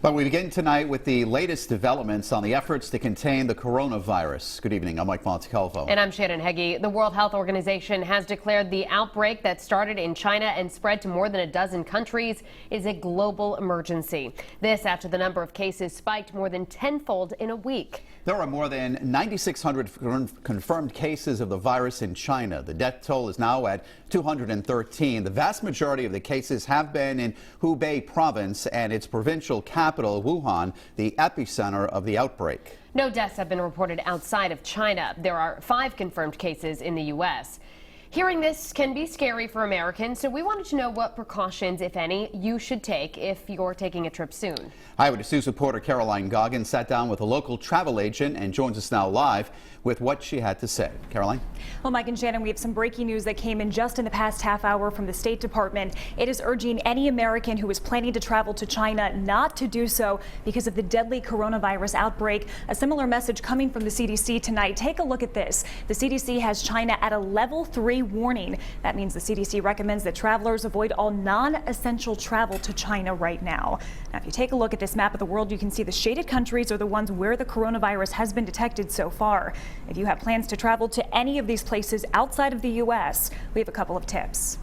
But we begin tonight with the latest developments on the efforts to contain the coronavirus. Good evening. I'm Mike Montecalvo. And I'm Shannon Heggie. The World Health Organization has declared the outbreak that started in China and spread to more than a dozen countries is a global emergency. This after the number of cases spiked more than tenfold in a week. There are more than 9,600 confirmed cases of the virus in China. The death toll is now at 213. The vast majority of the cases have been in Hubei province and its provincial capital, Wuhan, the epicenter of the outbreak. No deaths have been reported outside of China. There are 5 confirmed cases in the U.S. Hearing this can be scary for Americans, so we wanted to know what precautions, if any, you should take if you're taking a trip soon. Eyewitness News reporter Caroline Goggin sat down with a local travel agent and joins us now live with what she had to say. Caroline? Well, Mike and Shannon, we have some breaking news that came in just in the past half hour from the State Department. It is urging any American who is planning to travel to China not to do so because of the deadly coronavirus outbreak. A similar message coming from the CDC tonight. Take a look at this. The CDC has China at a level 3 warning. That means the CDC recommends that travelers avoid all non-essential travel to China right now. Now, if you take a look at this map of the world, you can see the shaded countries are the ones where the coronavirus has been detected so far. If you have plans to travel to any of these places outside of the U.S., we have a couple of tips.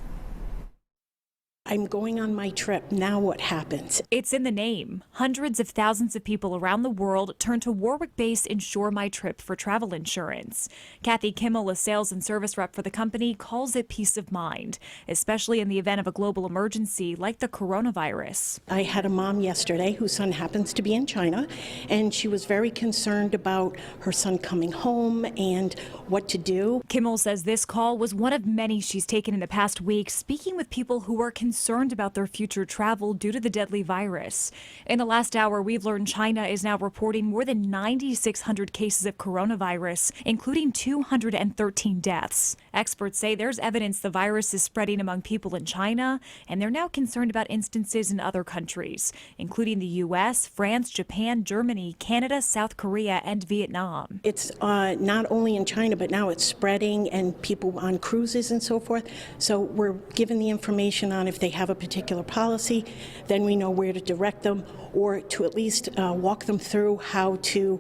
I'm going on my trip. Now what happens? It's in the name. Hundreds of thousands of people around the world turn to Warwick-based Insure My Trip for travel insurance. Kathy Kimmel, a sales and service rep for the company, calls it peace of mind, especially in the event of a global emergency like the coronavirus. I had a mom yesterday whose son happens to be in China, and she was very concerned about her son coming home and what to do. Kimmel says this call was one of many she's taken in the past week, speaking with people who are concerned about their future travel due to the deadly virus. In the last hour, we've learned China is now reporting more than 9,600 cases of coronavirus, including 213 deaths. Experts say there's evidence the virus is spreading among people in China, and they're now concerned about instances in other countries, including the U.S., France, Japan, Germany, Canada, South Korea, and Vietnam. It's not only in China, but now it's spreading and people on cruises and so forth. So we're given the information on if they have a particular policy, then we know where to direct them, or to at least walk them through how to,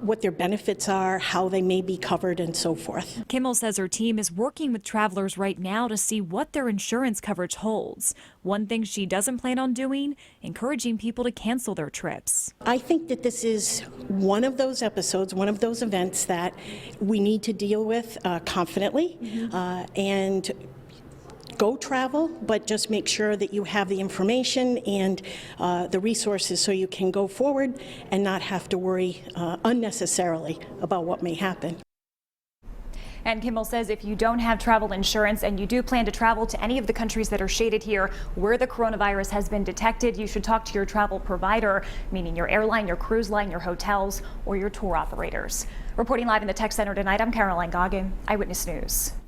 what their benefits are, how they may be covered, and so forth. Kimmel says her team is working with travelers right now to see what their insurance coverage holds. One thing she doesn't plan on doing, encouraging people to cancel their trips. I think that this is one of those episodes, one of those events that we need to deal with confidently, and go travel, but just make sure that you have the information and the resources so you can go forward and not have to worry unnecessarily about what may happen. And Kimmel says if you don't have travel insurance and you do plan to travel to any of the countries that are shaded here where the coronavirus has been detected, you should talk to your travel provider, meaning your airline, your cruise line, your hotels, or your tour operators. Reporting live in the Tech Center tonight, I'm Caroline Goggin, Eyewitness News.